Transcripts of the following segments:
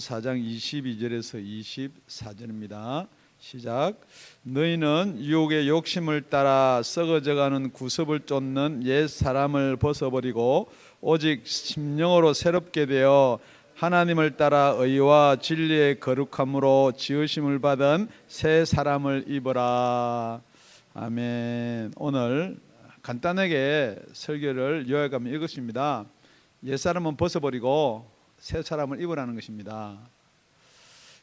4장 22절에서 24절입니다. 시작. 너희는 유혹의 욕심을 따라 썩어져가는 구습을 쫓는 옛 사람을 벗어버리고 오직 심령으로 새롭게 되어 하나님을 따라 의와 진리의 거룩함으로 지으심을 받은 새 사람을 입어라. 아멘. 오늘 간단하게 설교를 요약하면 이것입니다. 옛 사람은 벗어버리고 새 사람을 입으라는 것입니다.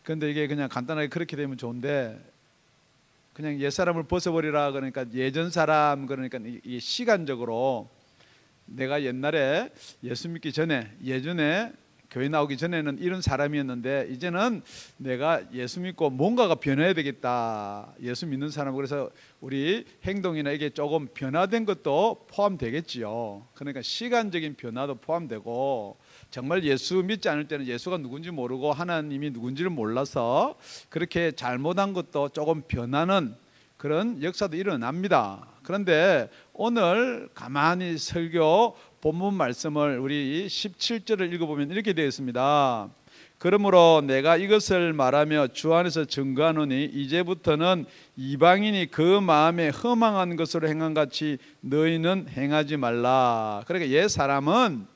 그런데 이게 그냥 간단하게 그렇게 되면 좋은데, 그냥 옛 사람을 벗어버리라 그러니까 예전 사람, 그러니까 이 시간적으로 내가 옛날에 예수 믿기 전에, 예전에 교회 나오기 전에는 이런 사람이었는데 이제는 내가 예수 믿고 뭔가가 변해야 되겠다. 예수 믿는 사람, 그래서 우리 행동이나 이게 조금 변화된 것도 포함되겠지요. 그러니까 시간적인 변화도 포함되고, 정말 예수 믿지 않을 때는 예수가 누군지 모르고 하나님이 누군지를 몰라서 그렇게 잘못한 것도 조금 변하는 그런 역사도 일어납니다. 그런데 오늘 가만히 설교 본문 말씀을 우리 17절을 읽어보면 이렇게 되어 있습니다. 그러므로 내가 이것을 말하며 주 안에서 증거하노니 이제부터는 이방인이 그 마음에 허망한 것으로 행한 같이 너희는 행하지 말라. 그러니까 옛 사람은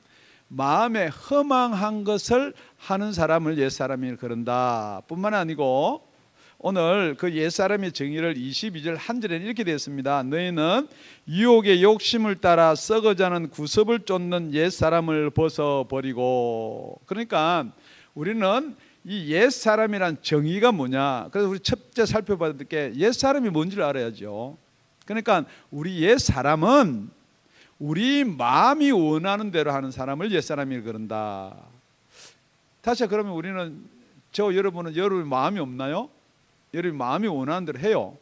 마음에 허망한 것을 하는 사람을 옛 사람이 그런다 뿐만 아니고, 오늘 그 옛사람의 정의를 22절 한 절에 이렇게 되었습니다. 너희는 유혹의 욕심을 따라 썩어가는 구습을 쫓는 옛사람을 벗어버리고. 그러니까 우리는 이 옛사람이란 정의가 뭐냐, 그래서 우리 첫째 살펴봐야 될 게 옛사람이 뭔지를 알아야죠. 그러니까 우리 옛사람은 우리 마음이 원하는 대로 하는 사람을 옛사람이 그런다. 다시 그러면 우리는, 여러분은 여러분 마음이 없나요? 여러분 마음이 원하는 대로 해요.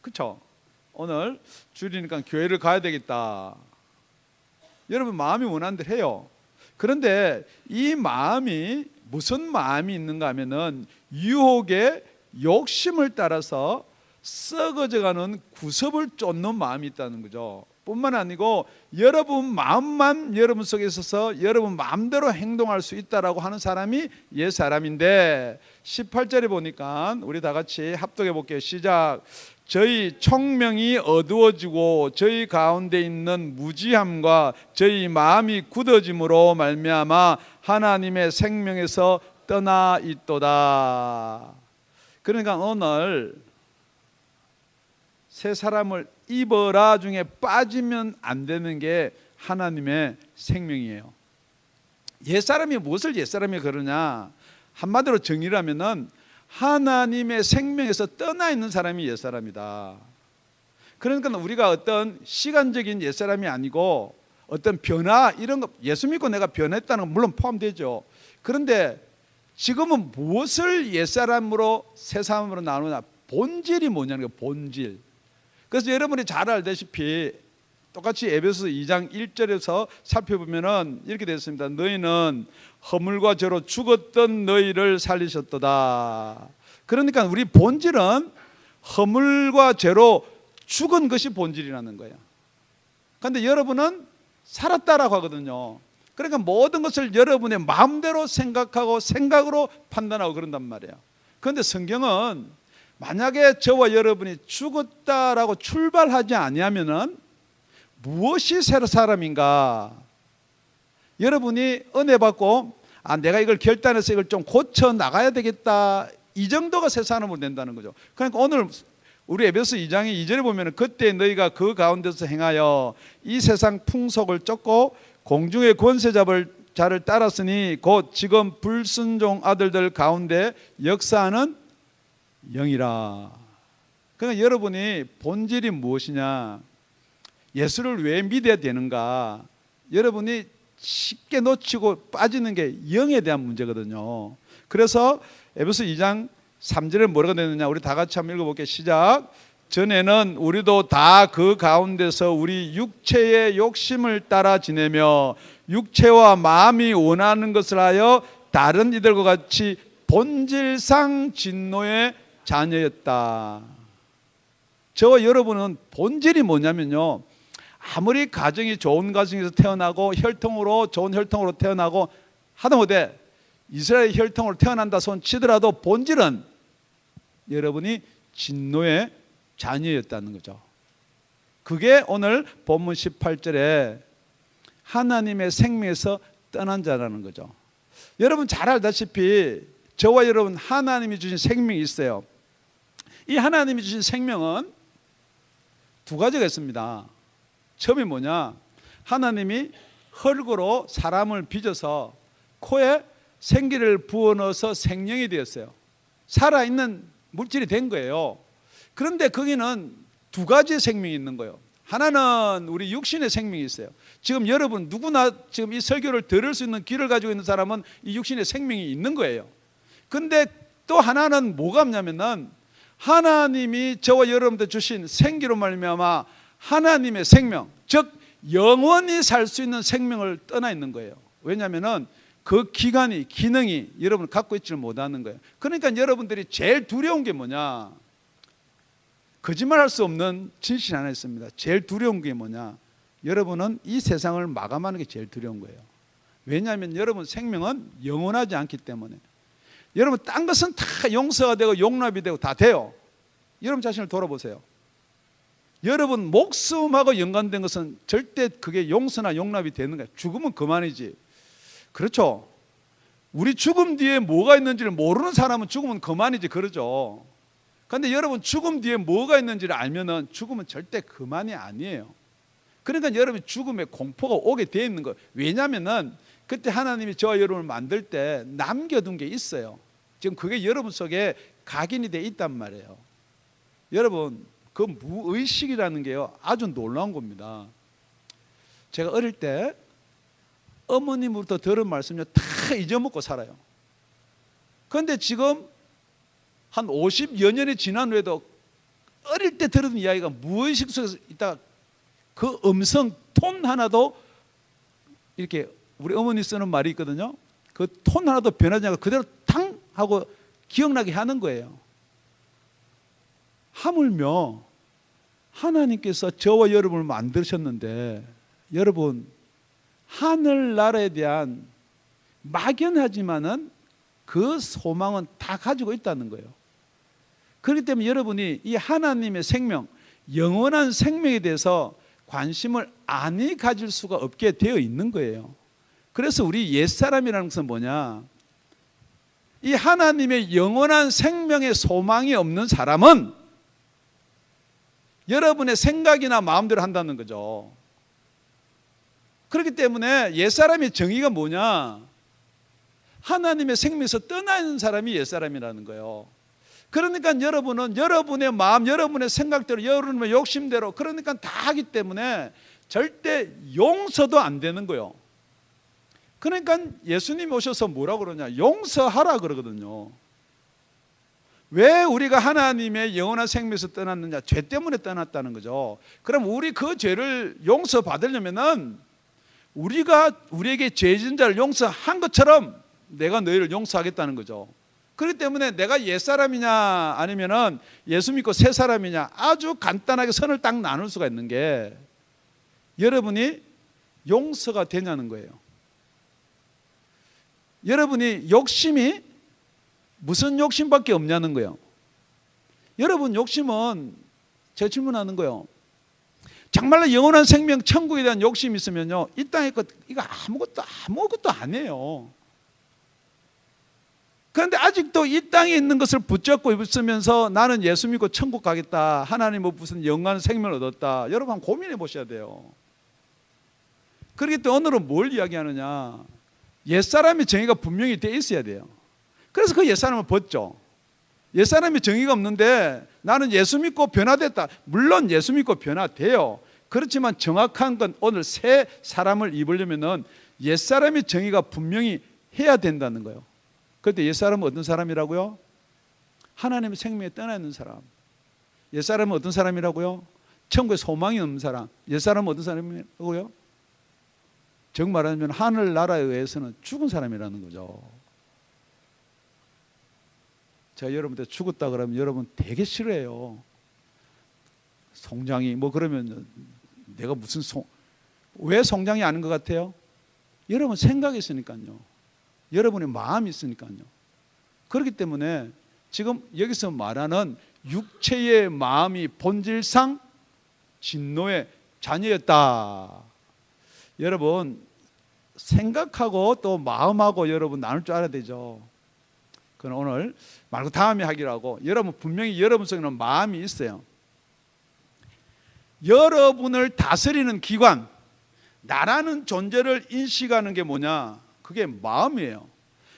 그렇죠? 오늘 주일이니까 교회를 가야 되겠다. 여러분 마음이 원하는 대로 해요. 그런데 이 마음이 무슨 마음이 있는가 하면은 유혹의 욕심을 따라서 썩어져가는 구습을 쫓는 마음이 있다는 거죠. 뿐만 아니고 여러분 마음만 여러분 속에 있어서 여러분 마음대로 행동할 수 있다라고 하는 사람이 옛 사람인데, 18절에 보니까 우리 다 같이 합독해 볼게요. 시작. 저희 총명이 어두워지고 저희 가운데 있는 무지함과 저희 마음이 굳어짐으로 말미암아 하나님의 생명에서 떠나 있도다. 그러니까 오늘 새 사람을 입어라 중에 빠지면 안 되는 게 하나님의 생명이에요. 옛사람이 무엇을 옛사람이 그러냐, 한마디로 정의를 하면은 하나님의 생명에서 떠나 있는 사람이 옛사람이다. 그러니까 우리가 어떤 시간적인 옛사람이 아니고 어떤 변화, 이런 거, 예수 믿고 내가 변했다는 건 물론 포함되죠. 그런데 지금은 무엇을 옛사람으로 새 사람으로 나누냐, 본질이 뭐냐는 거예요. 본질. 그래서 여러분이 잘 알다시피 똑같이 에베소서 2장 1절에서 살펴보면은 이렇게 되어 있습니다. 너희는 허물과 죄로 죽었던 너희를 살리셨도다. 그러니까 우리 본질은 허물과 죄로 죽은 것이 본질이라는 거예요. 그런데 여러분은 살았다라고 하거든요. 그러니까 모든 것을 여러분의 마음대로 생각하고 생각으로 판단하고 그런단 말이에요. 그런데 성경은 만약에 저와 여러분이 죽었다라고 출발하지 아니하면은 무엇이 새 사람인가? 여러분이 은혜 받고 내가 이걸 결단해서 이걸 좀 고쳐 나가야 되겠다, 이 정도가 새 사람으로 된다는 거죠. 그러니까 오늘 우리 에베소 2장의 2절에 보면은 그때 너희가 그 가운데서 행하여 이 세상 풍속을 쫓고 공중의 권세 잡을 자를 따랐으니 곧 지금 불순종 아들들 가운데 역사하는 영이라. 그러니까 여러분이 본질이 무엇이냐, 예수를 왜 믿어야 되는가, 여러분이 쉽게 놓치고 빠지는 게 영에 대한 문제거든요. 그래서 에베소 2장 3절에 뭐라고 되느냐, 우리 다 같이 한번 읽어볼게요. 시작. 전에는 우리도 다 그 가운데서 우리 육체의 욕심을 따라 지내며 육체와 마음이 원하는 것을 하여 다른 이들과 같이 본질상 진노의 자녀였다. 저와 여러분은 본질이 뭐냐면요, 아무리 가정이 좋은 가정에서 태어나고 혈통으로 좋은 혈통으로 태어나고 하다못해 이스라엘 혈통으로 태어난다 손 치더라도 본질은 여러분이 진노의 자녀였다는 거죠. 그게 오늘 본문 18절에 하나님의 생명에서 떠난 자라는 거죠. 여러분 잘 알다시피 저와 여러분 하나님이 주신 생명이 있어요. 이 하나님이 주신 생명은 두 가지가 있습니다. 처음이 뭐냐? 하나님이 흙으로 사람을 빚어서 코에 생기를 부어넣어서 생명이 되었어요. 살아있는 물질이 된 거예요. 그런데 거기는 두 가지의 생명이 있는 거예요. 하나는 우리 육신의 생명이 있어요. 지금 여러분 누구나 지금 이 설교를 들을 수 있는 귀를 가지고 있는 사람은 이 육신의 생명이 있는 거예요. 그런데 또 하나는 뭐가 없냐면은 하나님이 저와 여러분들 주신 생기로 말미암아 하나님의 생명, 즉 영원히 살 수 있는 생명을 떠나 있는 거예요. 왜냐하면은 그 기간이 기능이 여러분 갖고 있지를 못하는 거예요. 그러니까 여러분들이 제일 두려운 게 뭐냐? 거짓말할 수 없는 진실 하나 있습니다. 제일 두려운 게 뭐냐? 여러분은 이 세상을 마감하는 게 제일 두려운 거예요. 왜냐하면 여러분 생명은 영원하지 않기 때문에. 여러분 딴 것은 다 용서가 되고 용납이 되고 다 돼요. 여러분 자신을 돌아보세요. 여러분 목숨하고 연관된 것은 절대 그게 용서나 용납이 되는 거예요. 죽으면 그만이지. 그렇죠? 우리 죽음 뒤에 뭐가 있는지를 모르는 사람은 죽으면 그만이지 그러죠. 그런데 여러분 죽음 뒤에 뭐가 있는지를 알면은 죽음은 절대 그만이 아니에요. 그러니까 여러분이 죽음의 공포가 오게 돼 있는 거예요. 왜냐하면은 그때 하나님이 저와 여러분을 만들 때 남겨둔 게 있어요. 지금 그게 여러분 속에 각인이 돼 있단 말이에요. 여러분 그 무의식이라는 게요 아주 놀라운 겁니다. 제가 어릴 때 어머님으로부터 들은 말씀을 다 잊어먹고 살아요. 그런데 지금 한 50여 년이 지난 후에도 어릴 때 들은 이야기가 무의식 속에서 있다가 그 음성 톤 하나도 이렇게 우리 어머니 쓰는 말이 있거든요. 그 톤 하나도 변하지 않고 그대로 탕 하고 기억나게 하는 거예요. 하물며 하나님께서 저와 여러분을 만드셨는데 여러분 하늘나라에 대한 막연하지만은 그 소망은 다 가지고 있다는 거예요. 그렇기 때문에 여러분이 이 하나님의 생명, 영원한 생명에 대해서 관심을 아니 가질 수가 없게 되어 있는 거예요. 그래서 우리 옛사람이라는 것은 뭐냐? 이 하나님의 영원한 생명의 소망이 없는 사람은 여러분의 생각이나 마음대로 한다는 거죠. 그렇기 때문에 옛사람의 정의가 뭐냐? 하나님의 생명에서 떠나 있는 사람이 옛사람이라는 거예요. 그러니까 여러분은 여러분의 마음, 여러분의 생각대로, 여러분의 욕심대로 그러니까 다 하기 때문에 절대 용서도 안 되는 거예요. 그러니까 예수님이 오셔서 뭐라고 그러냐? 용서하라 그러거든요. 왜 우리가 하나님의 영원한 생명에서 떠났느냐? 죄 때문에 떠났다는 거죠. 그럼 우리 그 죄를 용서받으려면은 우리가 우리에게 죄 지은 자를 용서한 것처럼 내가 너희를 용서하겠다는 거죠. 그렇기 때문에 내가 옛사람이냐 아니면은 예수 믿고 새 사람이냐 아주 간단하게 선을 딱 나눌 수가 있는 게 여러분이 용서가 되냐는 거예요. 여러분이 욕심이 무슨 욕심밖에 없냐는 거예요. 여러분 욕심은 제가 질문하는 거예요. 정말로 영원한 생명 천국에 대한 욕심이 있으면요 이 땅의 것 이거 아무것도 아니에요. 그런데 아직도 이 땅에 있는 것을 붙잡고 있으면서 나는 예수 믿고 천국 가겠다, 하나님 뭐 무슨 영원한 생명을 얻었다, 여러분 한번 고민해 보셔야 돼요. 그렇기 때문에 오늘은 뭘 이야기하느냐? 옛사람의 정의가 분명히 돼 있어야 돼요. 그래서 그 옛사람을 벗죠. 옛사람이 정의가 없는데 나는 예수 믿고 변화됐다. 물론 예수 믿고 변화돼요. 그렇지만 정확한 건 오늘 새 사람을 입으려면은 옛사람의 정의가 분명히 해야 된다는 거예요. 그런데 옛사람은 어떤 사람이라고요? 하나님의 생명에 떠나 있는 사람. 옛사람은 어떤 사람이라고요? 천국에 소망이 없는 사람. 옛사람은 어떤 사람이라고요? 정 말하면 하늘나라에 의해서는 죽은 사람이라는 거죠. 제가 여러분한테 죽었다 그러면 여러분 되게 싫어해요. 송장이 뭐 그러면 내가 무슨 왜 송장이 아닌 것 같아요? 여러분 생각이 있으니까요. 여러분의 마음이 있으니까요. 그렇기 때문에 지금 여기서 말하는 육체의 마음이 본질상 진노의 자녀였다. 여러분 생각하고 또 마음하고 여러분 나눌 줄 알아야 되죠. 그건 오늘 말고 다음에 하기로 하고, 여러분 분명히 여러분 속에는 마음이 있어요. 여러분을 다스리는 기관, 나라는 존재를 인식하는 게 뭐냐? 그게 마음이에요.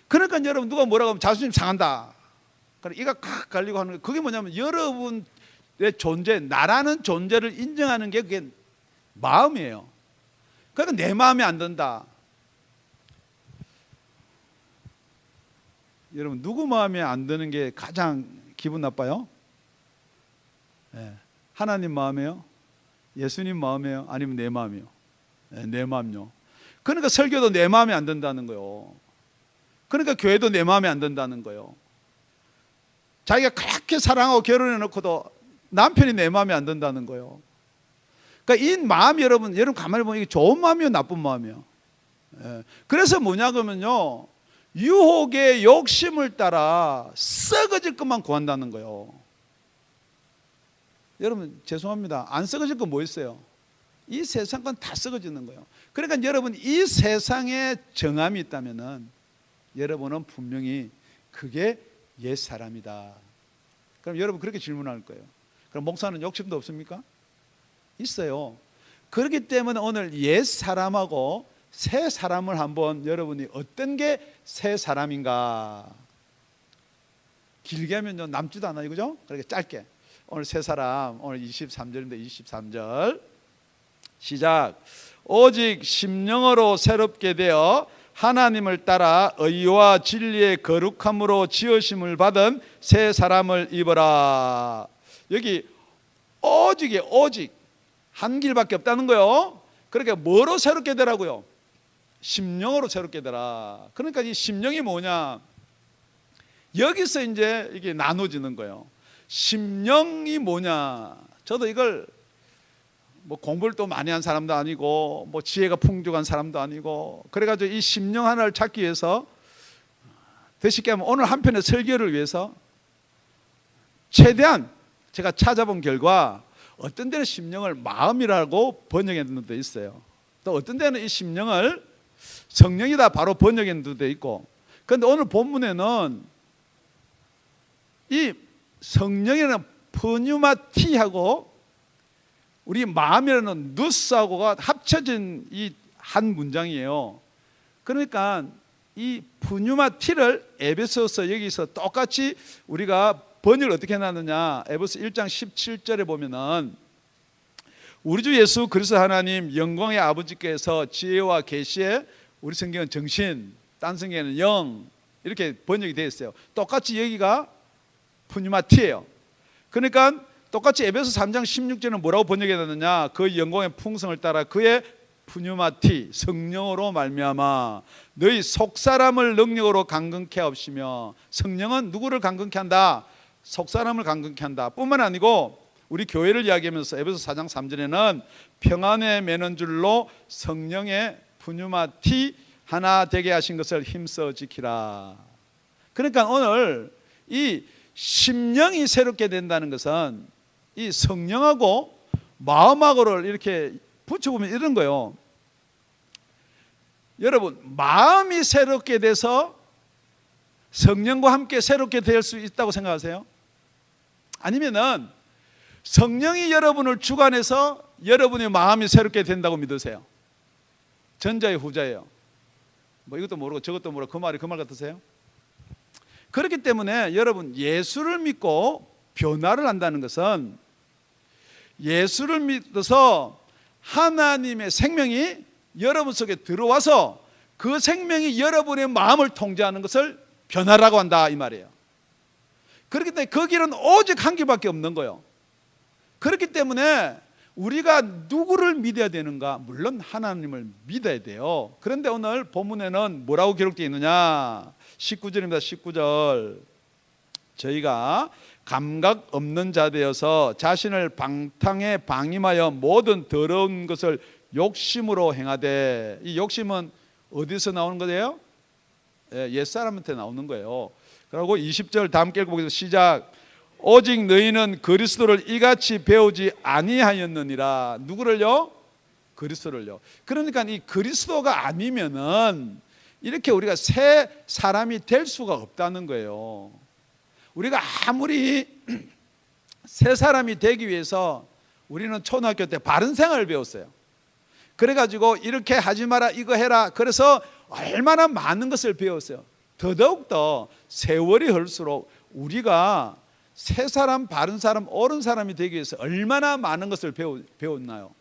그러니까 여러분 누가 뭐라고 하면 자존심 상한다. 그러니까 이가 칵 갈리고 하는 게, 그게 뭐냐면 여러분의 존재, 나라는 존재를 인정하는 게 그게 마음이에요. 그러니까 내 마음에 안 든다. 여러분 누구 마음에 안 드는 게 가장 기분 나빠요? 네. 하나님 마음이에요? 예수님 마음이에요? 아니면 내 마음이요? 네, 내 마음요. 그러니까 설교도 내 마음에 안 든다는 거예요. 그러니까 교회도 내 마음에 안 든다는 거예요. 자기가 그렇게 사랑하고 결혼해 놓고도 남편이 내 마음에 안 든다는 거예요. 그러니까 이 마음이 여러분 가만히 보면 이게 좋은 마음이요, 나쁜 마음이요. 예. 그래서 뭐냐 그러면요, 유혹의 욕심을 따라 썩어질 것만 구한다는 거예요. 여러분 죄송합니다. 안 썩어질 건 뭐 있어요? 이 세상 건 다 썩어지는 거예요. 그러니까 여러분 이 세상에 정함이 있다면은 여러분은 분명히 그게 옛 사람이다. 그럼 여러분 그렇게 질문할 거예요. 그럼 목사는 욕심도 없습니까? 있어요. 그렇기 때문에 오늘 옛 사람하고 새 사람을 한번 여러분이 어떤 게 새 사람인가, 길게 하면요 남지도 않아요, 그죠? 그렇게 짧게 오늘 새 사람, 오늘 23절인데 23절 시작. 오직 심령으로 새롭게 되어 하나님을 따라 의와 진리의 거룩함으로 지으심을 받은 새 사람을 입어라. 여기 오직이 오직 한 길밖에 없다는 거예요. 그러니까 뭐로 새롭게 되라고요? 심령으로 새롭게 되라. 그러니까 이 심령이 뭐냐? 여기서 이제 이게 나눠지는 거예요. 심령이 뭐냐? 저도 이걸 뭐 공부를 또 많이 한 사람도 아니고 뭐 지혜가 풍족한 사람도 아니고, 그래가지고 이 심령 하나를 찾기 위해서 더 쉽게 하면 오늘 한 편의 설교를 위해서 최대한 제가 찾아본 결과 어떤 데는 심령을 마음이라고 번역했는 데도 있어요. 또 어떤 데는 이 심령을 성령이다 바로 번역했는 데도 있고. 그런데 오늘 본문에는 이 성령이라는 pneuma티하고 우리 마음이라는 누스하고가 합쳐진 이 한 문장이에요. 그러니까 이 pneuma티를 에베소서 여기서 똑같이 우리가 번역을 어떻게 해놨느냐, 에베소 1장 17절에 보면은 우리 주 예수 그리스도 하나님 영광의 아버지께서 지혜와 계시에, 우리 성경은 정신, 딴 성경에는 영 이렇게 번역이 되어 있어요. 똑같이 여기가 pneuma티예요. 그러니까 똑같이 에베소 3장 16절은 뭐라고 번역해놨느냐, 그 영광의 풍성을 따라 그의 pneuma티 성령으로 말미암아 너희 속사람을 능력으로 강건케 하옵시며. 성령은 누구를 강건케 한다? 속사람을 강건케 한다 뿐만 아니고 우리 교회를 이야기하면서 에베소 4장 3절에는 평안에 매는 줄로 성령의 pneuma티 하나 되게 하신 것을 힘써 지키라. 그러니까 오늘 이 심령이 새롭게 된다는 것은 이 성령하고 마음하고를 이렇게 붙여보면 이런 거예요. 여러분 마음이 새롭게 돼서 성령과 함께 새롭게 될 수 있다고 생각하세요? 아니면은 성령이 여러분을 주관해서 여러분의 마음이 새롭게 된다고 믿으세요? 전자예요, 후자예요? 뭐 이것도 모르고 저것도 모르고 그 말이 그 말 같으세요? 그렇기 때문에 여러분 예수를 믿고 변화를 한다는 것은 예수를 믿어서 하나님의 생명이 여러분 속에 들어와서 그 생명이 여러분의 마음을 통제하는 것을 변화라고 한다 이 말이에요. 그렇기 때문에 그 길은 오직 한 길밖에 없는 거예요. 그렇기 때문에 우리가 누구를 믿어야 되는가? 물론 하나님을 믿어야 돼요. 그런데 오늘 본문에는 뭐라고 기록되어 있느냐? 19절입니다. 19절. 저희가 감각 없는 자 되어서 자신을 방탕에 방임하여 모든 더러운 것을 욕심으로 행하되. 이 욕심은 어디서 나오는 거예요? 옛사람한테 나오는 거예요. 그리고 20절 다 함께 읽어보겠습니다. 시작. 오직 너희는 그리스도를 이같이 배우지 아니하였느니라. 누구를요? 그리스도를요. 그러니까 이 그리스도가 아니면은 이렇게 우리가 새 사람이 될 수가 없다는 거예요. 우리가 아무리 새 사람이 되기 위해서 우리는 초등학교 때 바른 생활을 배웠어요. 그래가지고 이렇게 하지 마라, 이거 해라. 그래서 얼마나 많은 것을 배웠어요. 더더욱더 세월이 흘수록 우리가 새 사람, 바른 사람, 옳은 사람이 되기 위해서 얼마나 많은 것을 배웠나요?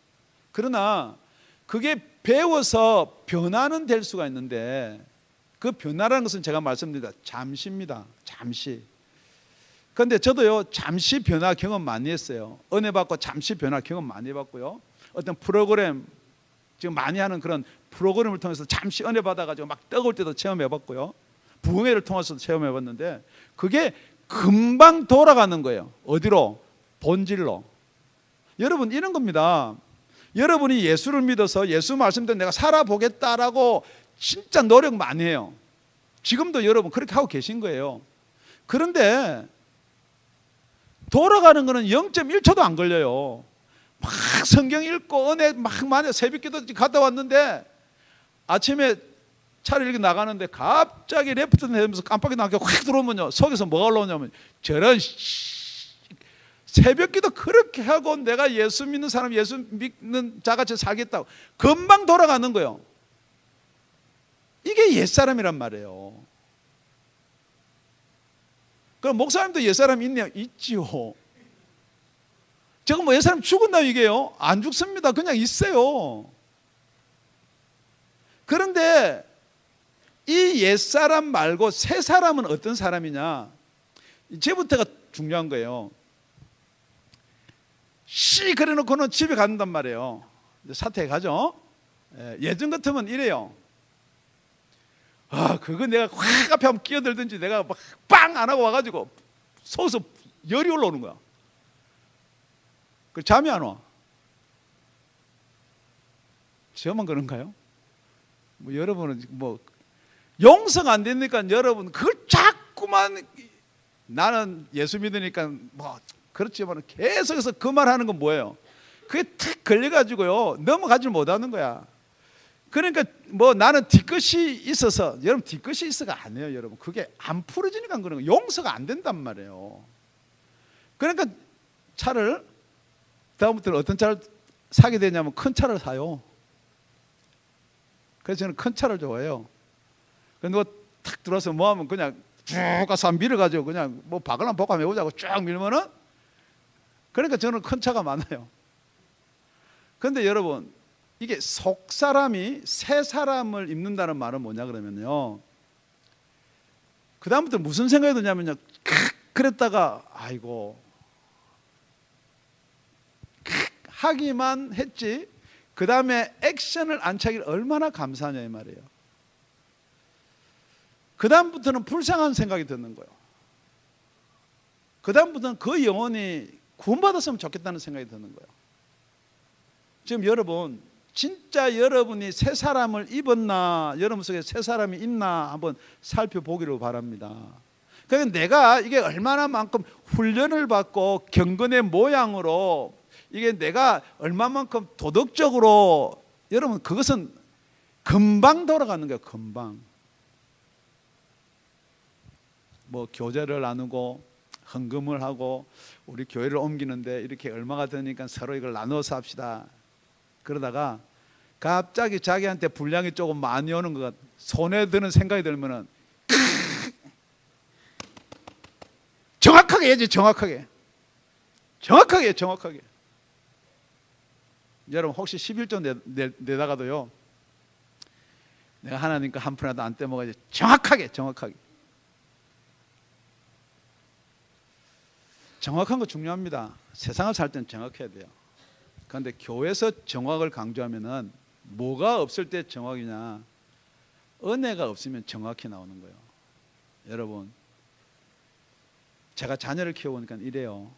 그러나 그게 배워서 변화는 될 수가 있는데 그 변화라는 것은 제가 말씀드립니다. 잠시입니다. 잠시. 그런데 저도요 잠시 변화 경험 많이 했어요. 은혜 받고 잠시 변화 경험 많이 해봤고요. 어떤 프로그램 지금 많이 하는 그런 프로그램을 통해서 잠시 은혜 받아가지고 막 떠올 때도 체험해봤고요. 부흥회를 통해서도 체험해봤는데 그게 금방 돌아가는 거예요. 어디로? 본질로. 여러분 이런 겁니다. 여러분이 예수를 믿어서 예수 말씀대로 내가 살아보겠다라고 진짜 노력 많이 해요. 지금도 여러분 그렇게 하고 계신 거예요. 그런데 돌아가는 거는 0.1초도 안 걸려요. 막 성경 읽고 은혜 막 많이 새벽기도 갔다 왔는데 아침에 차를 이렇게 나가는데 갑자기 레프트 내면서 깜빡이 나게 확 들어오면요 속에서 뭐가 올라오냐면 저런 새벽기도 그렇게 하고 내가 예수 믿는 사람 예수 믿는 자같이 살겠다고 금방 돌아가는 거예요. 이게 옛사람이란 말이에요. 그럼 목사님도 옛사람 있냐? 있지요. 제가 뭐 옛사람 죽었나 이게요? 안 죽습니다. 그냥 있어요. 그런데 이 옛사람 말고 새 사람은 어떤 사람이냐? 이제부터가 중요한 거예요. 씨 그래놓고는 집에 간단 말이에요. 사택에 가죠. 예전 같으면 이래요. 아 그거 내가 확 앞에 한번 끼어들든지 내가 막 빵 안 하고 와가지고 속에서 열이 올라오는 거야. 그 잠이 안 와. 저만 그런가요? 뭐 여러분은 뭐 용서가 안 되니까 여러분 그걸 자꾸만 나는 예수 믿으니까 뭐 그렇지만 계속해서 그 말하는 건 뭐예요? 그게 탁 걸려가지고요 넘어가질 못하는 거야. 그러니까 뭐 나는 뒤끝이 있어서 여러분 뒤끝이 있어가 아니에요. 여러분 그게 안 풀어지니까 그런 거예요. 용서가 안 된단 말이에요. 그러니까 차를 다음부터는 어떤 차를 사게 되냐면 큰 차를 사요. 그래서 저는 큰 차를 좋아해요. 근데 뭐 탁 들어와서 뭐 하면 그냥 쭉 가서 밀어가지고 그냥 뭐 박을랑 볶아 해보자고 쭉 밀면은 그러니까 저는 큰 차가 많아요. 그런데 여러분 이게 속 사람이 새 사람을 입는다는 말은 뭐냐 그러면요. 그 다음부터 무슨 생각이 드냐면요. 그랬다가 아이고 하기만 했지 그 다음에 액션을 안 차기를 얼마나 감사하냐 이 말이에요. 그 다음부터는 불쌍한 생각이 드는 거예요. 그 다음부터는 그 영혼이 구원받았으면 좋겠다는 생각이 드는 거예요. 지금 여러분 진짜 여러분이 새 사람을 입었나 여러분 속에 새 사람이 있나 한번 살펴보기를 바랍니다. 그러니까 내가 이게 얼마나 만큼 훈련을 받고 경건의 모양으로 이게 내가 얼마만큼 도덕적으로 여러분 그것은 금방 돌아가는 거예요. 금방 뭐 교제를 나누고 헌금을 하고 우리 교회를 옮기는데 이렇게 얼마가 드니까 서로 이걸 나눠서 합시다. 그러다가 갑자기 자기한테 분량이 조금 많이 오는 것 같아. 손에 드는 생각이 들면은 정확하게 해야지. 정확하게 여러분 혹시 11조 내다가도요 내가 하나님과 한 푼이라도 안 떼먹어야지. 정확하게 정확한 거 중요합니다. 세상을 살 때는 정확해야 돼요. 그런데 교회에서 정확을 강조하면은 뭐가 없을 때 정확이냐? 은혜가 없으면 정확히 나오는 거예요. 여러분 제가 자녀를 키워보니까 이래요.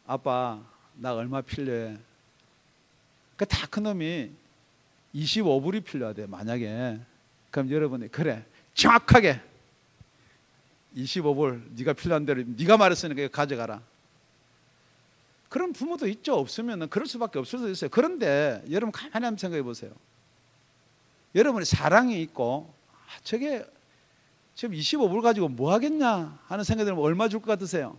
아빠 나 얼마 필요해? 그 다 큰 놈이 25불이 필요하대 만약에. 그럼 여러분이 그래 정확하게 25불 네가 필요한 대로 네가 말했으니까 이거 가져가라. 그런 부모도 있죠. 없으면 그럴 수밖에 없을 수 있어요. 그런데 여러분 가만히 한번 생각해 보세요. 여러분이 사랑이 있고 저게 지금 25불 가지고 뭐 하겠냐 하는 생각이 들면 얼마 줄 것 같으세요?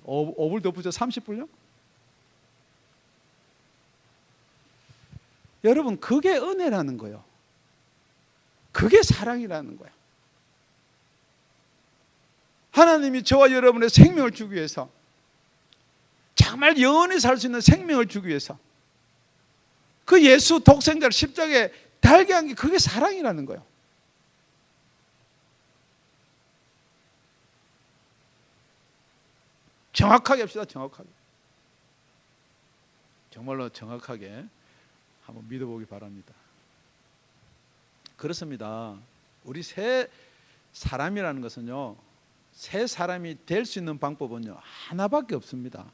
5불 더 붙여 30불요? 여러분 그게 은혜라는 거예요. 그게 사랑이라는 거예요. 하나님이 저와 여러분의 생명을 주기 위해서, 정말 영원히 살 수 있는 생명을 주기 위해서 그 예수 독생자를 십자가에 달게 한 게 그게 사랑이라는 거예요. 정확하게 합시다. 정확하게. 정말로 정확하게 한번 믿어보기 바랍니다. 그렇습니다. 우리 새 사람이라는 것은요, 새 사람이 될 수 있는 방법은요 하나밖에 없습니다.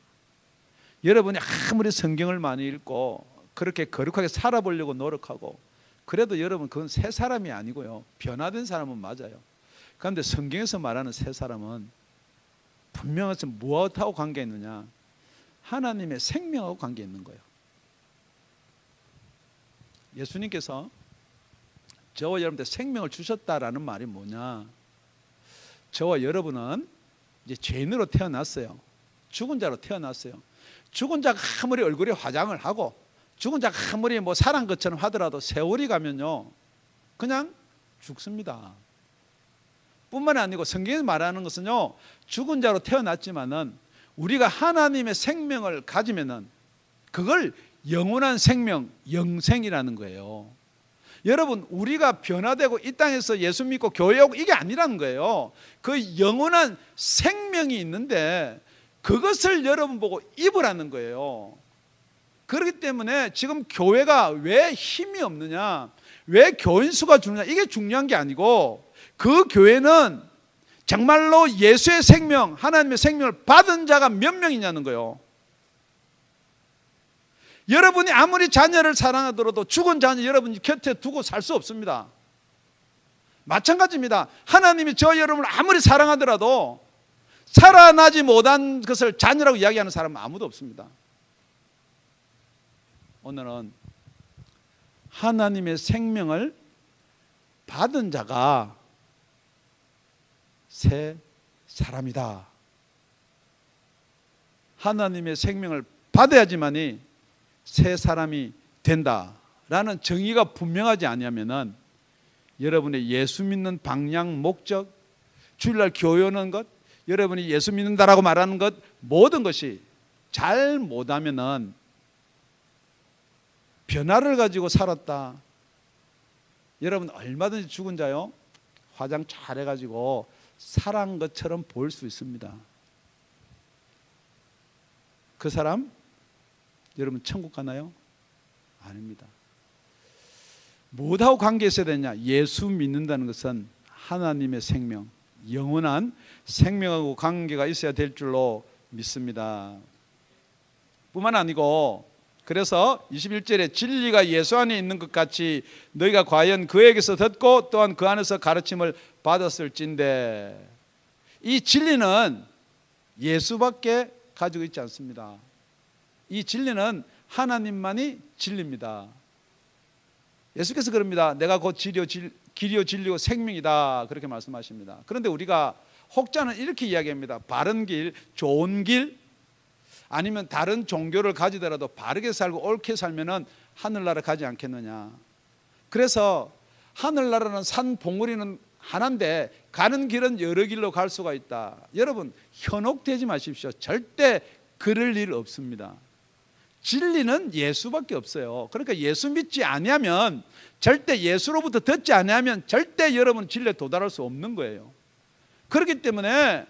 여러분이 아무리 성경을 많이 읽고 그렇게 거룩하게 살아보려고 노력하고 그래도 여러분 그건 새 사람이 아니고요, 변화된 사람은 맞아요. 그런데 성경에서 말하는 새 사람은 분명해서 무엇하고 관계 있느냐? 하나님의 생명하고 관계 있는 거예요. 예수님께서 저와 여러분한테 생명을 주셨다라는 말이 뭐냐? 저와 여러분은 이제 죄인으로 태어났어요. 죽은 자로 태어났어요. 죽은 자가 아무리 얼굴에 화장을 하고 죽은 자가 아무리 뭐 살한 것처럼 하더라도 세월이 가면요 그냥 죽습니다. 뿐만 아니고 성경에 말하는 것은요, 죽은 자로 태어났지만은 우리가 하나님의 생명을 가지면은 그걸 영원한 생명, 영생이라는 거예요. 여러분 우리가 변화되고 이 땅에서 예수 믿고 교회하고 이게 아니라는 거예요. 그 영원한 생명이 있는데 그것을 여러분 보고 입으라는 거예요. 그렇기 때문에 지금 교회가 왜 힘이 없느냐, 왜 교인 수가 주느냐, 이게 중요한 게 아니고 그 교회는 정말로 예수의 생명, 하나님의 생명을 받은 자가 몇 명이냐는 거예요. 여러분이 아무리 자녀를 사랑하더라도 죽은 자녀 여러분 곁에 두고 살 수 없습니다. 마찬가지입니다. 하나님이 저 여러분을 아무리 사랑하더라도 살아나지 못한 것을 자녀라고 이야기하는 사람은 아무도 없습니다. 오늘은 하나님의 생명을 받은 자가 새 사람이다. 하나님의 생명을 받아야지만이 새 사람이 된다라는 정의가 분명하지 않으면은 여러분의 예수 믿는 방향, 목적, 주일날 교회 오는 것, 여러분이 예수 믿는다라고 말하는 것, 모든 것이 잘 못하면은 변화를 가지고 살았다. 여러분 얼마든지 죽은 자요 화장 잘 해가지고 살한 것처럼 보일 수 있습니다. 그 사람 여러분 천국 가나요? 아닙니다. 무엇하고 관계 있어야 되냐? 예수 믿는다는 것은 하나님의 생명, 영원한 생명하고 관계가 있어야 될 줄로 믿습니다. 뿐만 아니고 그래서 21절에 진리가 예수 안에 있는 것 같이 너희가 과연 그에게서 듣고 또한 그 안에서 가르침을 받았을진데, 이 진리는 예수밖에 가지고 있지 않습니다. 이 진리는 하나님만이 진리입니다. 예수께서 그럽니다. 내가 곧 길이요 진리요 생명이다, 그렇게 말씀하십니다. 그런데 우리가 혹자는 이렇게 이야기합니다. 바른 길, 좋은 길, 아니면 다른 종교를 가지더라도 바르게 살고 옳게 살면은 하늘나라 가지 않겠느냐. 그래서 하늘나라는 산 봉우리는 하나인데 가는 길은 여러 길로 갈 수가 있다. 여러분 현혹되지 마십시오. 절대 그럴 일 없습니다. 진리는 예수밖에 없어요. 그러니까 예수 믿지 아니하면, 절대 예수로부터 듣지 아니하면 절대 여러분 진리에 도달할 수 없는 거예요. 그렇기 때문에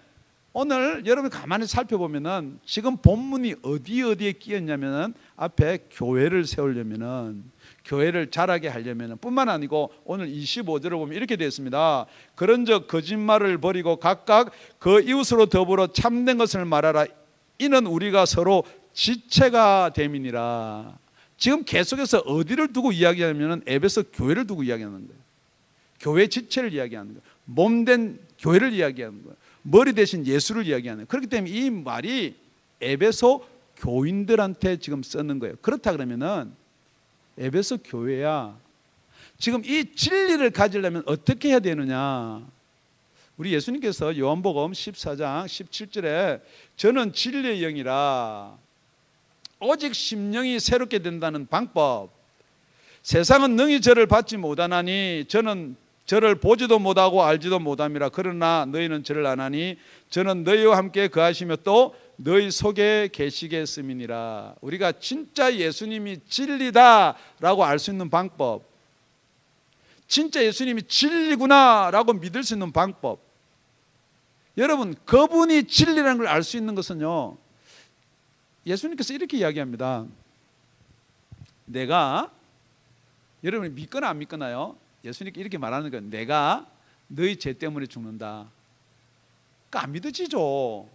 오늘 여러분이 가만히 살펴보면은 지금 본문이 어디에 끼었냐면은 앞에 교회를 세우려면은, 교회를 자라게 하려면은, 뿐만 아니고 오늘 25절을 보면 이렇게 되어 있습니다. 그런즉 거짓말을 버리고 각각 그 이웃으로 더불어 참된 것을 말하라. 이는 우리가 서로 지체가 됨이니라. 지금 계속해서 어디를 두고 이야기하냐면은 에베소 교회를 두고 이야기하는 거예요. 교회 지체를 이야기하는 거예요. 몸된 교회를 이야기하는 거예요. 머리 대신 예수를 이야기하는 거예요. 그렇기 때문에 이 말이 에베소 교인들한테 지금 쓰는 거예요. 그렇다 그러면은 에베소 교회야, 지금 이 진리를 가지려면 어떻게 해야 되느냐? 우리 예수님께서 요한복음 14장 17절에 저는 진리의 영이라 오직 심령이 새롭게 된다는 방법, 세상은 능히 저를 받지 못하나니 저는 저를 보지도 못하고 알지도 못함이라. 그러나 너희는 저를 아나니 저는 너희와 함께 거하시며 또 너희 속에 계시겠음이니라. 우리가 진짜 예수님이 진리다라고 알 수 있는 방법, 진짜 예수님이 진리구나라고 믿을 수 있는 방법, 여러분 그분이 진리라는 걸 알 수 있는 것은요, 예수님께서 이렇게 이야기합니다. 내가, 여러분이 믿거나 안 믿거나요, 예수님께 이렇게 말하는 거예요. 내가 너희 죄 때문에 죽는다. 그러니까 안 믿어지죠.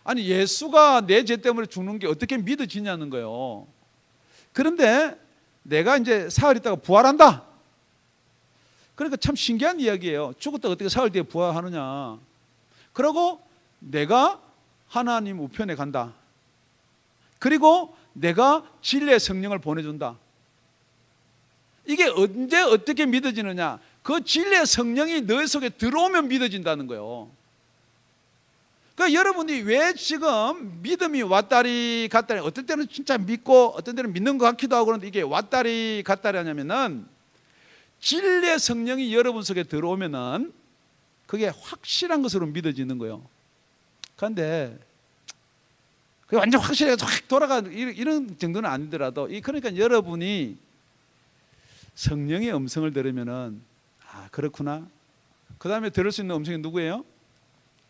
아니 예수가 내 죄 때문에 죽는 게 어떻게 믿어지냐는 거예요. 그런데 내가 이제 사흘 있다가 부활한다. 그러니까 참 신기한 이야기예요. 죽었다 어떻게 사흘 뒤에 부활하느냐. 그리고 내가 하나님 우편에 간다. 그리고 내가 진리의 성령을 보내준다. 이게 언제 어떻게 믿어지느냐? 그 진리의 성령이 너희 속에 들어오면 믿어진다는 거예요. 그러니까 여러분이 왜 지금 믿음이 왔다리 갔다리, 어떤 때는 진짜 믿고 어떤 때는 믿는 것 같기도 하고 그런데 이게 왔다리 갔다리 하냐면은 진리의 성령이 여러분 속에 들어오면은 그게 확실한 것으로 믿어지는 거예요. 그런데 그게 완전 확실하게 확 돌아가는 이런 정도는 아니더라도, 그러니까 여러분이 성령의 음성을 들으면은 아 그렇구나. 그 다음에 들을 수 있는 음성이 누구예요?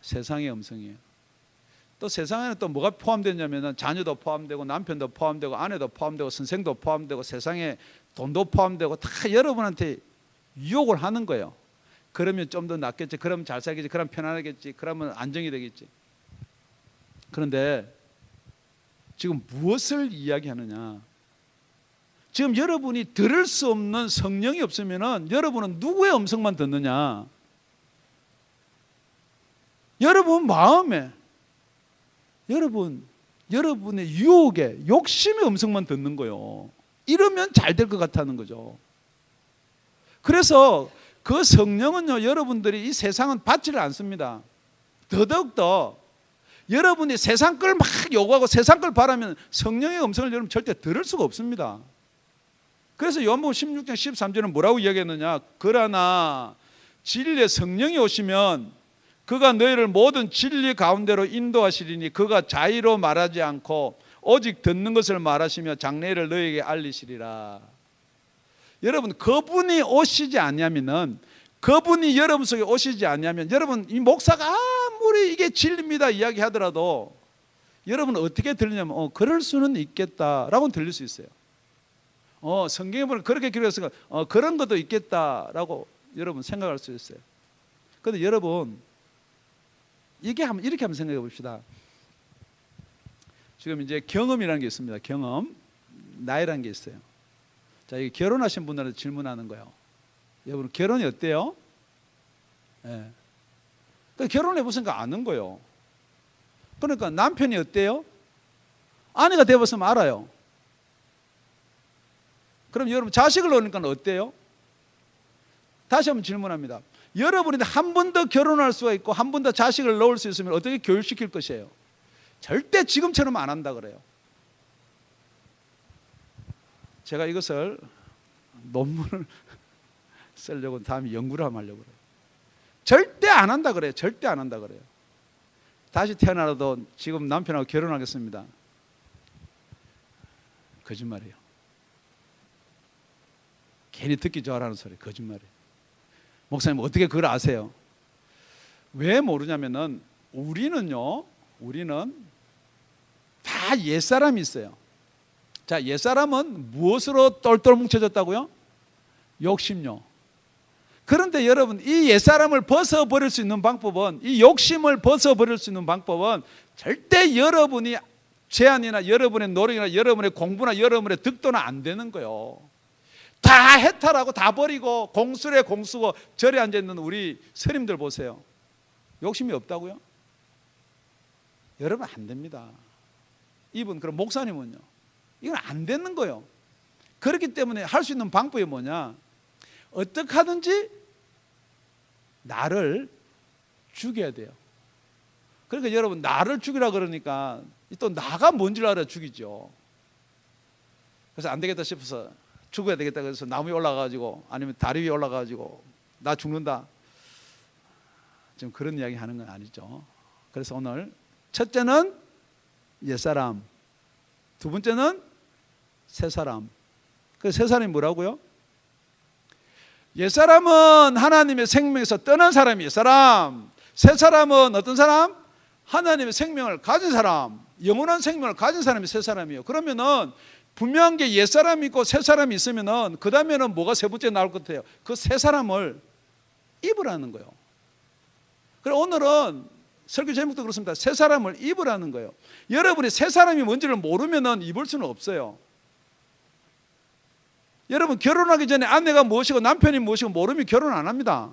세상의 음성이에요. 또 세상에는 또 뭐가 포함되냐면은 자녀도 포함되고 남편도 포함되고 아내도 포함되고 선생도 포함되고 세상에 돈도 포함되고 다 여러분한테 유혹을 하는 거예요. 그러면 좀 더 낫겠지, 그러면 잘 살겠지, 그러면 편안하겠지, 그러면 안정이 되겠지. 그런데 지금 무엇을 이야기하느냐? 지금 여러분이 들을 수 없는 성령이 없으면은 여러분은 누구의 음성만 듣느냐? 여러분 마음에, 여러분의 유혹에, 욕심의 음성만 듣는 거예요. 이러면 잘 될 것 같다는 거죠. 그래서 그 성령은요, 여러분들이 이 세상은 받지를 않습니다. 더더욱더 여러분이 세상 걸 막 요구하고 세상 걸 바라면 성령의 음성을 여러분 절대 들을 수가 없습니다. 그래서 요한복음 16장 13절은 뭐라고 이야기했느냐? 그러나 진리의 성령이 오시면 그가 너희를 모든 진리 가운데로 인도하시리니 그가 자의로 말하지 않고 오직 듣는 것을 말하시며 장래를 너희에게 알리시리라. 여러분 그분이 오시지 않냐면은, 그분이 여러분 속에 오시지 않냐면, 여러분 이 목사가 아무리 이게 진리입니다 이야기하더라도 여러분은 어떻게 들리냐면 그럴 수는 있겠다라고 들릴 수 있어요. 성경에 보면 그렇게 기록했으니까 그런 것도 있겠다라고 여러분 생각할 수 있어요. 그런데 여러분 이렇게 한번 생각해 봅시다. 지금 이제 경험이라는 게 있습니다. 경험, 나이라는 게 있어요. 자, 이 결혼하신 분들한테 질문하는 거예요. 여러분 결혼이 어때요? 예. 결혼해 보니까 아는 거예요. 그러니까 남편이 어때요? 아내가 되어봤으면 알아요. 그럼 여러분 자식을 놓으니까 어때요? 다시 한번 질문합니다. 여러분이 한 번 더 결혼할 수가 있고 한 번 더 자식을 넣을 수 있으면 어떻게 교육시킬 것이에요? 절대 지금처럼 안 한다 그래요. 제가 이것을 논문을 쓰려고 다음에 연구를 한번 하려고 그래요. 절대 안 한다 그래요. 절대 안 한다 그래요. 다시 태어나도 지금 남편하고 결혼하겠습니다. 거짓말이에요. 괜히 듣기 좋아하는 소리, 거짓말이에요. 목사님 어떻게 그걸 아세요? 왜 모르냐면은 우리는 다 옛사람이 있어요. 자, 옛사람은 무엇으로 똘똘 뭉쳐졌다고요? 욕심요. 그런데 여러분 이 옛사람을 벗어버릴 수 있는 방법은, 이 욕심을 벗어버릴 수 있는 방법은 절대 여러분이 제안이나 여러분의 노력이나 여러분의 공부나 여러분의 득도는 안 되는 거예요. 다 해탈하고 다 버리고 공수래 공수고 절에 앉아있는 우리 스님들 보세요. 욕심이 없다고요? 여러분 안 됩니다. 이분 그럼 목사님은요? 이건 안 되는 거예요. 그렇기 때문에 할 수 있는 방법이 뭐냐? 어떻게 하든지 나를 죽여야 돼요. 그러니까 여러분 나를 죽이라 그러니까 또 나가 뭔지를 알아 죽이죠. 그래서 안 되겠다 싶어서 죽어야 되겠다 그래서 나무 위에 올라가가지고 아니면 다리 위에 올라가가지고 나 죽는다. 지금 그런 이야기 하는 건 아니죠. 그래서 오늘 첫째는 옛사람, 두 번째는 새사람. 그 새사람이 뭐라고요? 옛사람은 하나님의 생명에서 떠난 사람이 옛사람. 새사람은 어떤 사람? 하나님의 생명을 가진 사람, 영원한 생명을 가진 사람이 새사람이에요. 그러면은 분명한 게 옛사람이 있고 새사람이 있으면은 그 다음에는 뭐가 세 번째 나올 것 같아요? 그 새사람을 입으라는 거예요. 그래서 오늘은 설교 제목도 그렇습니다. 새사람을 입으라는 거예요. 여러분이 새사람이 뭔지를 모르면은 입을 수는 없어요. 여러분 결혼하기 전에 아내가 무엇이고 남편이 무엇이고 모르면 결혼 안 합니다.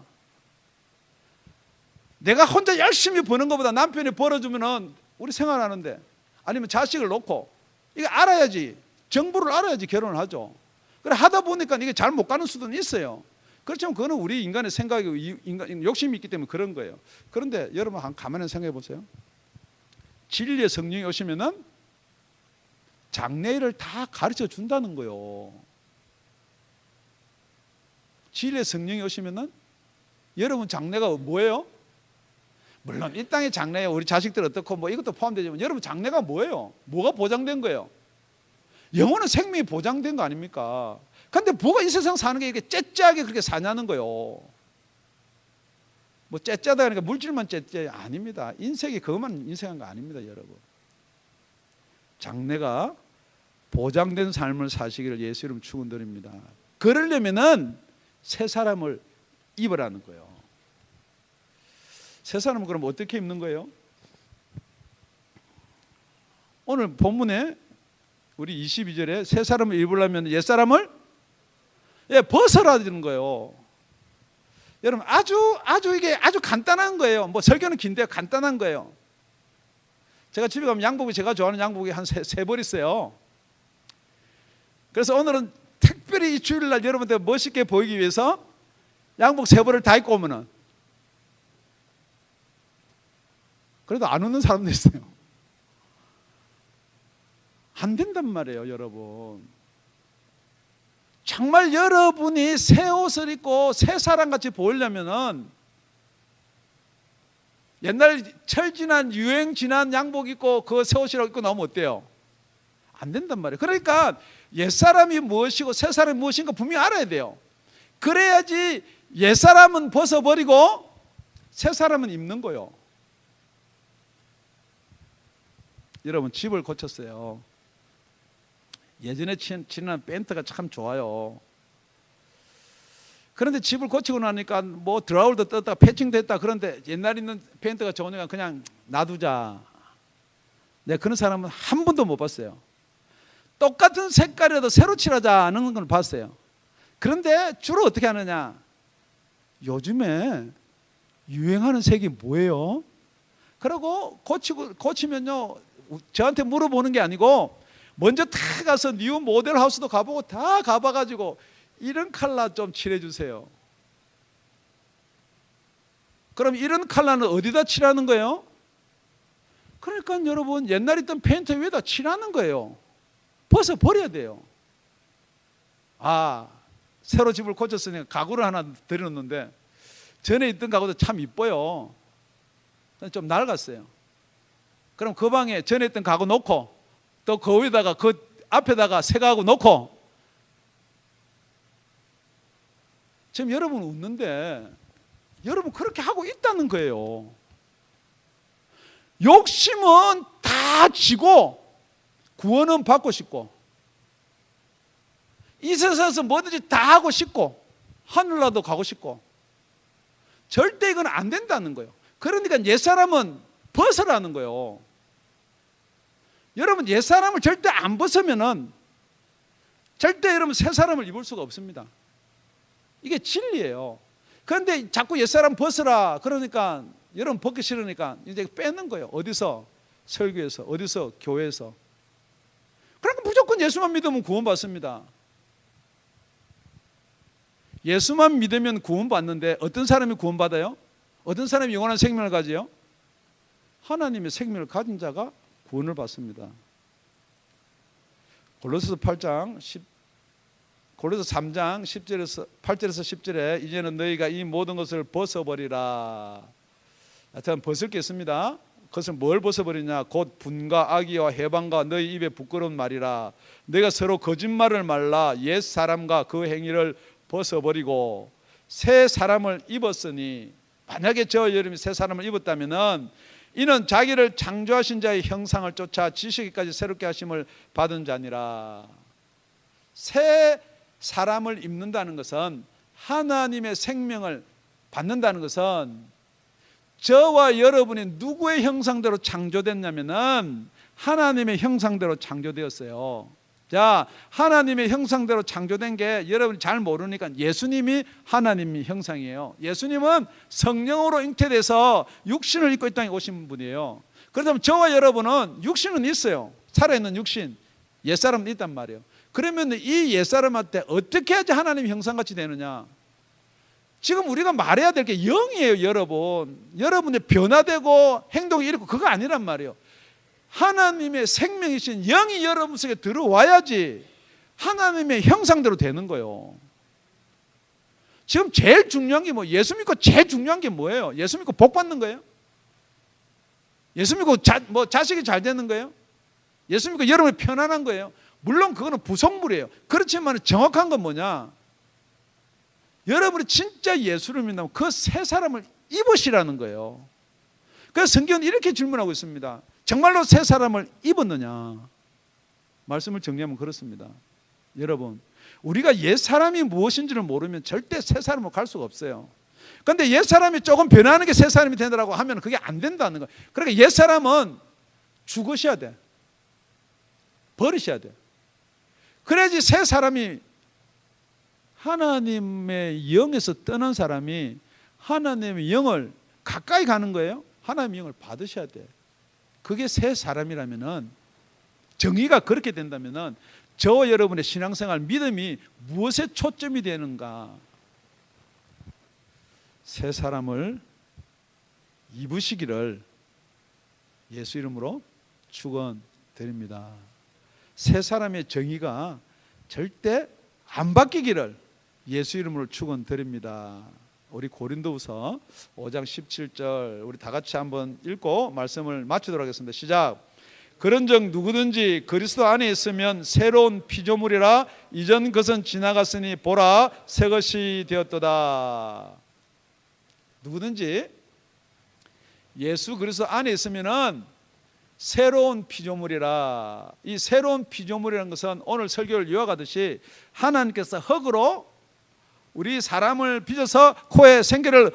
내가 혼자 열심히 버는 것보다 남편이 벌어주면은 우리 생활하는데 아니면 자식을 놓고 이거 알아야지, 정보를 알아야지 결혼을 하죠. 그래 하다 보니까 이게 잘 못 가는 수도 있어요. 그렇지만 그거는 우리 인간의 생각이고 인간 욕심이 있기 때문에 그런 거예요. 그런데 여러분 한 가만히 생각해 보세요. 진리의 성령이 오시면은 장래일을 다 가르쳐 준다는 거예요. 진리의 성령이 오시면은 여러분 장래가 뭐예요? 물론 이 땅의 장래에 우리 자식들 어떻고 뭐 이것도 포함되지만 여러분 장래가 뭐예요? 뭐가 보장된 거예요? 영혼은 생명이 보장된 거 아닙니까? 근데 뭐가 이 세상 사는 게 이렇게 째째하게 그렇게 사냐는 거예요. 뭐 째째하다 그러니까 물질만 째째 아닙니다. 인생이 그것만 인생한 거 아닙니다, 여러분. 장래가 보장된 삶을 사시기를 예수 이름 축원드립니다. 그러려면은 새 사람을 입으라는 거예요. 새 사람은 그럼 어떻게 입는 거예요? 오늘 본문에 우리 22절에 새 사람을 입으려면 옛 사람을 벗어라는 거예요. 여러분 이게 아주 간단한 거예요. 뭐 설교는 긴데 간단한 거예요. 제가 집에 가면 양복이 제가 좋아하는 양복이 한 세 벌 있어요. 그래서 오늘은 특별히 이 주일날 여러분들 멋있게 보이기 위해서 양복 세 벌을 다 입고 오면은 그래도 안 웃는 사람도 있어요. 안 된단 말이에요, 여러분. 정말 여러분이 새 옷을 입고 새 사람같이 보이려면은 옛날 철 지난 유행 지난 양복 입고 그 새 옷이라고 입고 나오면 어때요? 안 된단 말이에요. 그러니까 옛사람이 무엇이고 새사람이 무엇인가 분명히 알아야 돼요. 그래야지 옛사람은 벗어버리고 새사람은 입는 거예요. 여러분 집을 고쳤어요. 예전에 치는 펜트가 참 좋아요. 그런데 집을 고치고 나니까 뭐 드라울도 떴다 패칭도 했다. 그런데 옛날에 있는 펜트가 좋으니까 그냥 놔두자. 내가 그런 사람은 한 번도 못 봤어요. 똑같은 색깔이라도 새로 칠하자는 걸 봤어요. 그런데 주로 어떻게 하느냐? 요즘에 유행하는 색이 뭐예요? 그리고 고치면요 저한테 물어보는 게 아니고 먼저 다 가서 뉴 모델 하우스도 가보고 다 가봐가지고 이런 컬러 좀 칠해주세요. 그럼 이런 컬러는 어디다 칠하는 거예요? 그러니까 여러분 옛날에 있던 페인트 위에다 칠하는 거예요. 벗어버려야 돼요. 새로 집을 고쳤으니까 가구를 하나 들여놓는데 전에 있던 가구도 참 이뻐요. 좀 낡았어요. 그럼 그 방에 전에 있던 가구 놓고 또 그 위에다가 그 앞에다가 새 가구 놓고 지금 여러분 웃는데 여러분 그렇게 하고 있다는 거예요. 욕심은 다 지고 구원은 받고 싶고 이 세상에서 뭐든지 다 하고 싶고 하늘나라도 가고 싶고 절대 이건 안 된다는 거예요. 그러니까 옛사람은 벗으라는 거예요. 여러분 옛사람을 절대 안 벗으면은 절대 여러분 새 사람을 입을 수가 없습니다. 이게 진리예요. 그런데 자꾸 옛사람 벗으라 그러니까 여러분 벗기 싫으니까 이제 빼는 거예요. 어디서? 설교에서, 어디서? 교회에서. 그러니까 무조건 예수만 믿으면 구원받습니다. 예수만 믿으면 구원받는데 어떤 사람이 구원받아요? 어떤 사람이 영원한 생명을 가지요? 하나님의 생명을 가진 자가 구원을 받습니다. 골로새서 3장 10절에서 8절에서 10절에 이제는 너희가 이 모든 것을 벗어버리라. 하여튼 벗을 게 있습니다. 그것을 뭘 벗어버리냐? 곧 분과 악의와 해방과 너희 입에 부끄러운 말이라. 너희가 서로 거짓말을 말라. 옛 사람과 그 행위를 벗어버리고 새 사람을 입었으니, 만약에 저 여러분이 새 사람을 입었다면은 이는 자기를 창조하신 자의 형상을 쫓아 지식까지 새롭게 하심을 받은 자니라. 새 사람을 입는다는 것은, 하나님의 생명을 받는다는 것은, 저와 여러분이 누구의 형상대로 창조됐냐면은 하나님의 형상대로 창조되었어요. 자, 하나님의 형상대로 창조된 게 여러분이 잘 모르니까 예수님이 하나님의 형상이에요. 예수님은 성령으로 잉태돼서 육신을 입고 이 땅에 오신 분이에요. 그렇다면 저와 여러분은 육신은 있어요. 살아있는 육신, 옛사람은 있단 말이에요. 그러면 이 옛사람한테 어떻게 해야지 하나님의 형상같이 되느냐? 지금 우리가 말해야 될 게 영이에요. 여러분의 변화되고 행동이 이렇고 그거 아니란 말이에요. 하나님의 생명이신 영이 여러분 속에 들어와야지 하나님의 형상대로 되는 거예요. 지금 제일 중요한 게 예수 믿고 제일 중요한 게 뭐예요? 예수 믿고 복 받는 거예요? 예수 믿고 자식이 잘 되는 거예요? 예수 믿고 여러분이 편안한 거예요? 물론 그거는 부속물이에요. 그렇지만 정확한 건 뭐냐? 여러분이 진짜 예수를 믿는다면 그 새 사람을 입으시라는 거예요. 그래서 성경은 이렇게 질문하고 있습니다. 정말로 새 사람을 입었느냐? 말씀을 정리하면 그렇습니다. 여러분, 우리가 옛 사람이 무엇인지를 모르면 절대 새 사람으로 갈 수가 없어요. 그런데 옛 사람이 조금 변하는 게 새 사람이 된다고 하면 그게 안 된다는 거예요. 그러니까 옛 사람은 죽으셔야 돼. 버리셔야 돼. 그래야지 새 사람이, 하나님의 영에서 떠난 사람이 하나님의 영을 가까이 가는 거예요. 하나님의 영을 받으셔야 돼. 그게 새 사람이라면은, 정의가 그렇게 된다면은 저와 여러분의 신앙생활, 믿음이 무엇에 초점이 되는가? 새 사람을 입으시기를 예수 이름으로 축원드립니다. 새 사람의 정의가 절대 안 바뀌기를 예수 이름으로 축원드립니다. 우리 고린도후서 5장 17절 우리 다 같이 한번 읽고 말씀을 마치도록 하겠습니다. 시작. 그런즉 누구든지 그리스도 안에 있으면 새로운 피조물이라. 이전 것은 지나갔으니 보라 새 것이 되었도다. 누구든지 예수 그리스도 안에 있으면은 새로운 피조물이라. 이 새로운 피조물이라는 것은 오늘 설교를 이어가듯이 하나님께서 흙으로 우리 사람을 빚어서 코에 생기를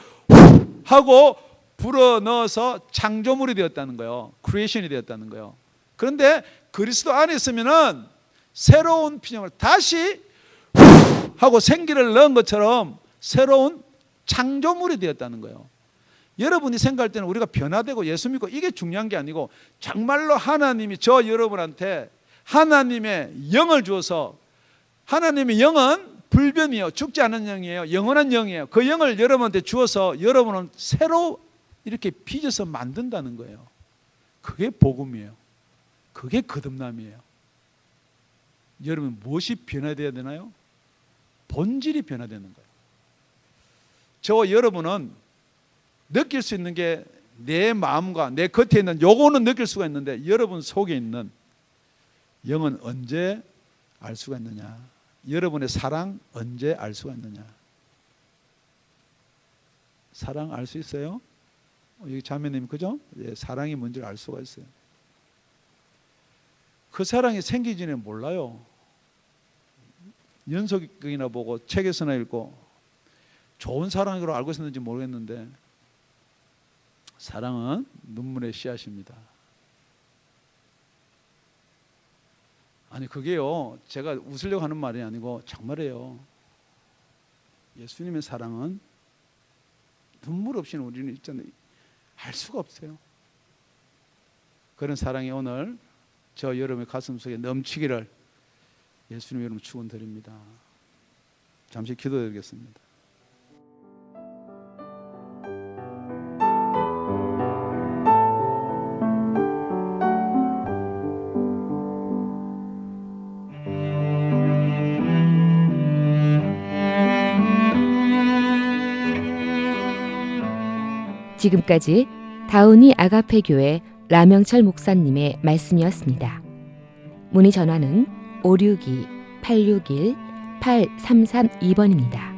하고 불어넣어서 창조물이 되었다는 거예요. 크리에이션이 되었다는 거예요. 그런데 그리스도 안에 있으면은 새로운 피조물, 다시 하고 생기를 넣은 것처럼 새로운 창조물이 되었다는 거예요. 여러분이 생각할 때는 우리가 변화되고 예수 믿고 이게 중요한 게 아니고, 정말로 하나님이 저 여러분한테 하나님의 영을 주어서, 하나님의 영은 불변이요, 죽지 않은 영이에요. 영원한 영이에요. 그 영을 여러분한테 주어서 여러분은 새로 이렇게 빚어서 만든다는 거예요. 그게 복음이에요. 그게 거듭남이에요. 여러분, 무엇이 변화되어야 되나요? 본질이 변화되는 거예요. 저와 여러분은 느낄 수 있는 게 내 마음과 내 겉에 있는 요거는 느낄 수가 있는데, 여러분 속에 있는 영은 언제 알 수가 있느냐? 여러분의 사랑 언제 알 수가 있느냐? 사랑 알 수 있어요? 여기 자매님 그죠? 예, 사랑이 뭔지를 알 수가 있어요. 그 사랑이 생기기 전에 몰라요. 연속극이나 보고 책에서나 읽고 좋은 사랑으로 알고 있었는지 모르겠는데, 사랑은 눈물의 씨앗입니다. 아니 그게요, 제가 웃으려고 하는 말이 아니고 정말이에요. 예수님의 사랑은 눈물 없이는 우리는 있잖아요, 알 수가 없어요. 그런 사랑이 오늘 저 여러분의 가슴 속에 넘치기를 예수님 여러분 축원드립니다. 잠시 기도드리겠습니다. 지금까지 다운이 아가페 교회 라명철 목사님의 말씀이었습니다. 문의 전화는 562-861-8332번입니다.